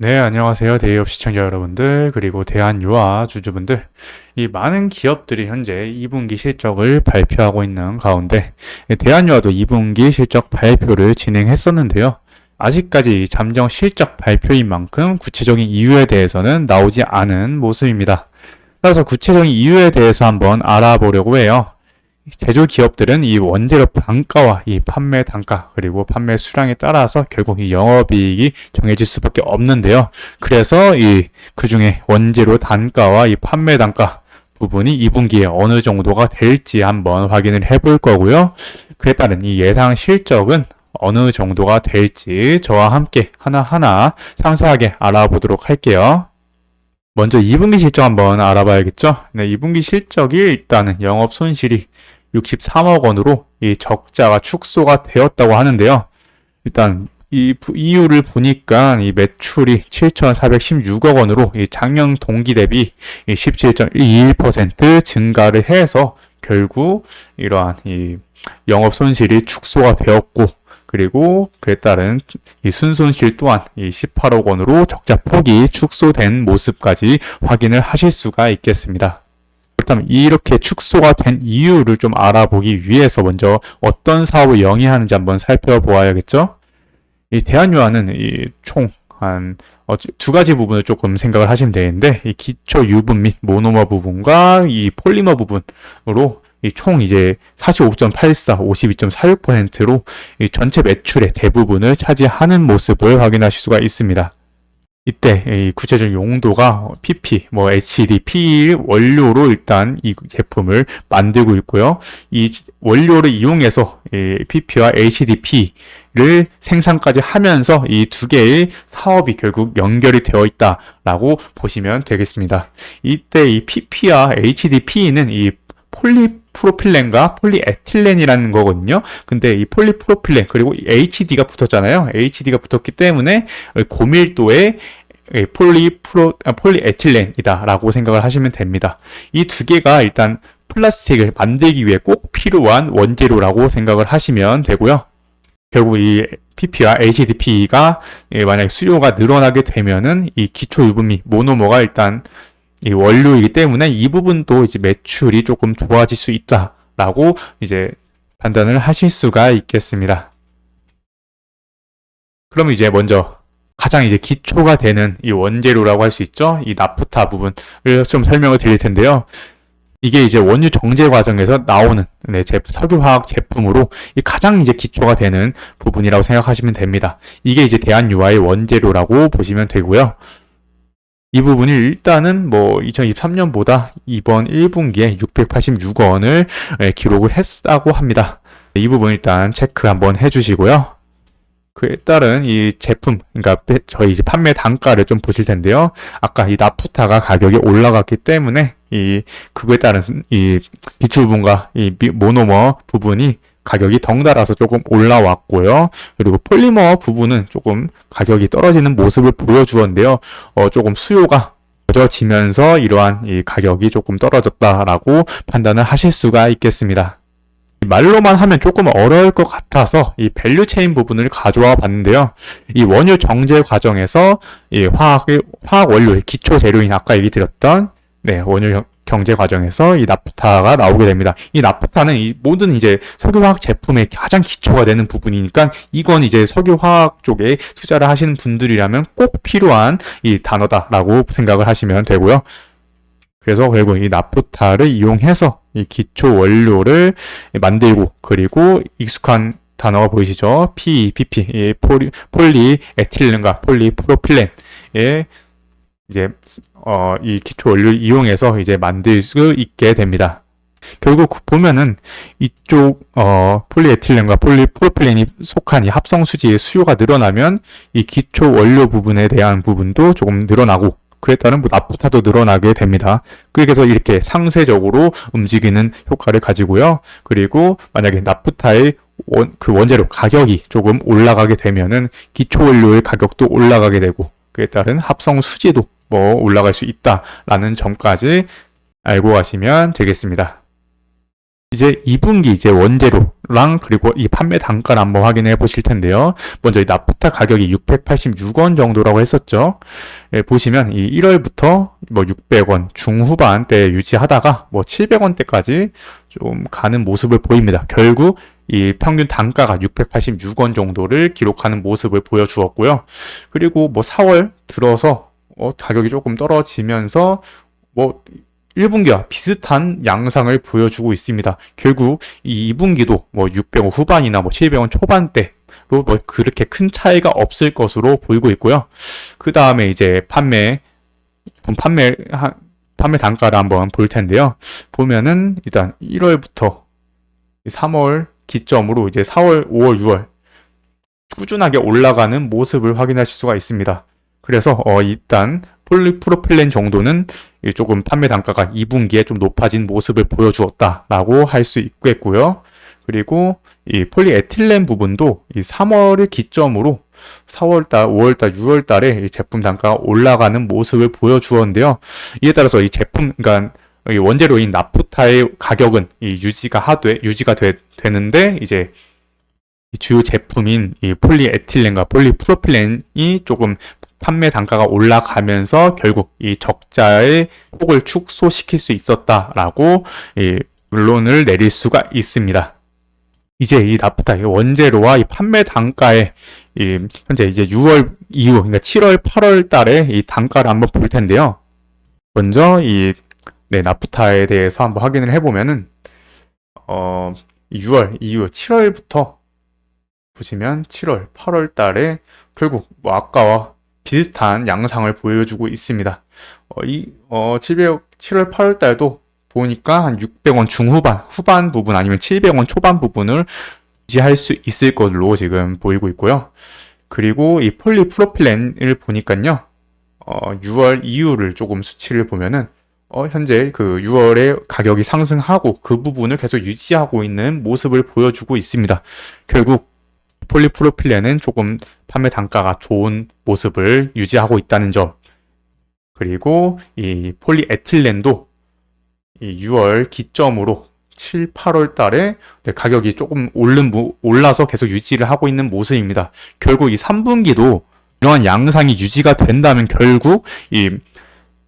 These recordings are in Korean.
네, 안녕하세요. 대기업 시청자 여러분들, 그리고 대한유아 주주분들. 이 많은 기업들이 현재 2분기 실적을 발표하고 있는 가운데, 대한유아도 2분기 실적 발표를 진행했었는데요. 아직까지 잠정 실적 발표인 만큼 구체적인 이유에 대해서는 나오지 않은 모습입니다. 따라서 구체적인 이유에 대해서 한번 알아보려고 해요. 제조 기업들은 이 원재료 단가와 이 판매 단가 그리고 판매 수량에 따라서 결국 이 영업이익이 정해질 수밖에 없는데요. 그래서 이 그중에 원재료 단가와 이 판매 단가 부분이 2분기에 어느 정도가 될지 한번 확인을 해볼 거고요. 그에 따른 이 예상 실적은 어느 정도가 될지 저와 함께 하나하나 상세하게 알아보도록 할게요. 먼저 2분기 실적 한번 알아봐야겠죠? 네, 2분기 실적이 일단은 영업 손실이 63억 원으로 이 적자가 축소가 되었다고 하는데요. 일단 이 이유를 보니까 이 매출이 7,416억 원으로 이 작년 동기 대비 17.21% 증가를 해서 결국 이러한 이 영업 손실이 축소가 되었고, 그리고 그에 따른 이 순손실 또한 이 18억 원으로 적자 폭이 축소된 모습까지 확인을 하실 수가 있겠습니다. 그렇다면 이렇게 축소가 된 이유를 좀 알아보기 위해서 먼저 어떤 사업을 영위하는지 한번 살펴보아야겠죠? 이 대한유아는 이 총 한 두 가지 부분을 조금 생각을 하시면 되는데, 이 기초 유분 및 모노머 부분과 이 폴리머 부분으로 이 총 이제 45.84, 52.46%로 이 전체 매출의 대부분을 차지하는 모습을 확인하실 수가 있습니다. 이때 이 구체적인 용도가 PP, HDPE 원료로 일단 이 제품을 만들고 있고요. 이 원료를 이용해서 이 PP와 HDP를 생산까지 하면서 이 두 개의 사업이 결국 연결이 되어 있다라고 보시면 되겠습니다. 이때 이 PP와 HDPE는 이 폴리프로필렌과 폴리에틸렌이라는 거거든요. 근데 이 폴리프로필렌 그리고 HD가 붙었잖아요. HD가 붙었기 때문에 고밀도의 폴리에틸렌이다라고 생각을 하시면 됩니다. 이 두 개가 일단 플라스틱을 만들기 위해 꼭 필요한 원재료라고 생각을 하시면 되고요. 결국 이 PP와 HDPE가 만약에 수요가 늘어나게 되면은 이 기초 유분 및 모노머가 일단 이 원료이기 때문에 이 부분도 이제 매출이 조금 좋아질 수 있다라고 이제 판단을 하실 수가 있겠습니다. 그럼 이제 먼저 가장 이제 기초가 되는 이 원재료라고 할 수 있죠. 이 나프타 부분을 좀 설명을 드릴 텐데요. 이게 이제 원유 정제 과정에서 나오는 석유화학 제품으로 이 가장 이제 기초가 되는 부분이라고 생각하시면 됩니다. 이게 이제 대한유화의 원재료라고 보시면 되고요. 이 부분이 일단은 2023년보다 이번 1분기에 686원을 기록을 했다고 합니다. 이 부분 일단 체크 한번 해주시고요. 그에 따른 이 제품, 그러니까 저희 이제 판매 단가를 좀 보실 텐데요. 아까 이 나프타가 가격이 올라갔기 때문에 그거에 따른 이 기초부분과 이 모노머 부분이 가격이 덩달아서 조금 올라왔고요. 그리고 폴리머 부분은 조금 가격이 떨어지는 모습을 보여주었는데요. 조금 수요가 젖어지면서 이러한 이 가격이 조금 떨어졌다라고 판단을 하실 수가 있겠습니다. 말로만 하면 조금 어려울 것 같아서 이 밸류 체인 부분을 가져와 봤는데요. 이 원유 정제 과정에서 이 화학 원료의 기초 재료인 아까 얘기 드렸던 원유 경제 과정에서 이 나프타가 나오게 됩니다. 이 나프타는 이 모든 이제 석유화학 제품의 가장 기초가 되는 부분이니까 이건 이제 석유화학 쪽에 투자를 하시는 분들이라면 꼭 필요한 이 단어다라고 생각을 하시면 되고요. 그래서 결국 이 나프타를 이용해서 이 기초 원료를 만들고, 그리고 익숙한 단어가 보이시죠? PE, PP, 폴리에틸렌과 폴리프로필렌의 이제 이 기초 원료를 이용해서 이제 만들 수 있게 됩니다. 결국 보면은 이쪽 폴리에틸렌과 폴리프로필렌이 속한 이 합성 수지의 수요가 늘어나면 이 기초 원료 부분에 대한 부분도 조금 늘어나고, 그에 따른 나프타도 늘어나게 됩니다. 그래서 이렇게 상쇄적으로 움직이는 효과를 가지고요. 그리고 만약에 나프타의 원재료 가격이 조금 올라가게 되면은 기초 원료의 가격도 올라가게 되고, 그에 따른 합성 수지도 올라갈 수 있다라는 점까지 알고 가시면 되겠습니다. 이제 2분기 이제 원재료랑 그리고 이 판매 단가를 한번 확인해 보실 텐데요. 먼저 이 나프타 가격이 686원 정도라고 했었죠. 예, 보시면 이 1월부터 뭐 600원 중후반대 유지하다가 뭐 700원대까지 좀 가는 모습을 보입니다. 결국 이 평균 단가가 686원 정도를 기록하는 모습을 보여주었고요. 그리고 뭐 4월 들어서 가격이 조금 떨어지면서 뭐 1분기와 비슷한 양상을 보여주고 있습니다. 결국 이 2분기도 뭐 600원 후반이나 뭐 700원 초반대로 뭐 그렇게 큰 차이가 없을 것으로 보이고 있고요. 그 다음에 이제 판매 단가를 한번 볼 텐데요. 보면은 일단 1월부터 3월 기점으로 이제 4월, 5월, 6월 꾸준하게 올라가는 모습을 확인하실 수가 있습니다. 그래서 일단 폴리프로필렌 정도는 조금 판매 단가가 2분기에 좀 높아진 모습을 보여주었다라고 할 수 있겠고요. 그리고 이 폴리에틸렌 부분도 이 3월을 기점으로 4월달, 5월달, 6월달에 이 제품 단가가 올라가는 모습을 보여주었는데요. 이에 따라서 이 제품, 그러니까 이 원재료인 나프타의 가격은 유지가 되는데 이제 이 주요 제품인 이 폴리에틸렌과 폴리프로필렌이 조금 판매 단가가 올라가면서 결국 이 적자의 폭을 축소시킬 수 있었다라고 결론을 내릴 수가 있습니다. 이제 이 나프타 이 원재료와 이 판매 단가의 현재 이제 6월 이후 그러니까 7월, 8월 달에 이 단가를 한번 볼 텐데요. 먼저 나프타에 대해서 한번 확인을 해보면은 6월 이후 7월부터 보시면 7월, 8월 달에 결국 뭐 아까와 비슷한 양상을 보여주고 있습니다. 7월, 8월 달도 보니까 한 600원 후반 부분 아니면 700원 초반 부분을 유지할 수 있을 걸로 지금 보이고 있고요. 그리고 이 폴리프로필렌을 보니까요. 6월 이후를 조금 수치를 보면은 현재 그 6월에 가격이 상승하고 그 부분을 계속 유지하고 있는 모습을 보여주고 있습니다. 결국 폴리프로필렌은 조금 판매 단가가 좋은 모습을 유지하고 있다는 점. 그리고 이 폴리에틸렌도 이 6월 기점으로 7, 8월 달에 가격이 조금 올라서 계속 유지를 하고 있는 모습입니다. 결국 이 3분기도 이러한 양상이 유지가 된다면 결국 이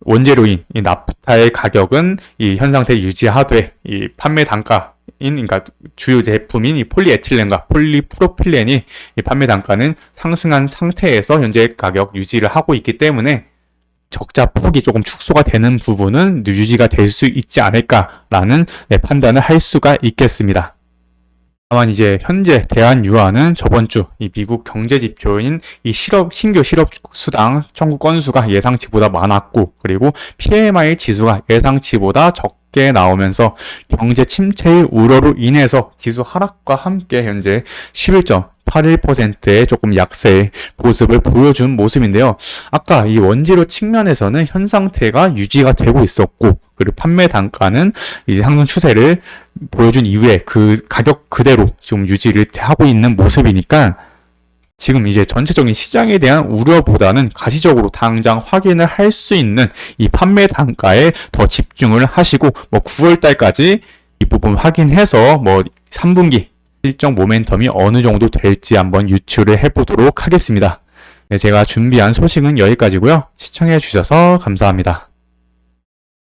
원재료인 이 나프타의 가격은 이 현 상태 유지하되 이 판매 단가 그러니까 주요 제품인 이 폴리에틸렌과 폴리프로필렌이 이 판매 단가는 상승한 상태에서 현재 가격 유지를 하고 있기 때문에 적자 폭이 조금 축소가 되는 부분은 유지가 될 수 있지 않을까라는 판단을 할 수가 있겠습니다. 다만 이제 현재 대한유화는 저번 주 이 미국 경제 지표인 이 신규 실업 수당 청구 건수가 예상치보다 많았고 그리고 PMI 지수가 예상치보다 적게 나오면서 경제 침체의 우려로 인해서 지수 하락과 함께 현재 11.81%의 조금 약세의 모습을 보여준 모습인데요. 아까 이 원재료 측면에서는 현 상태가 유지가 되고 있었고 그리고 판매 단가는 이제 상승 추세를 보여준 이후에 그 가격 그대로 지금 유지를 하고 있는 모습이니까 지금 이제 전체적인 시장에 대한 우려보다는 가시적으로 당장 확인을 할 수 있는 이 판매 단가에 더 집중을 하시고 뭐 9월 달까지 이 부분 확인해서 뭐 3분기 일정 모멘텀이 어느 정도 될지 한번 유추를 해보도록 하겠습니다. 제가 준비한 소식은 여기까지고요. 시청해 주셔서 감사합니다.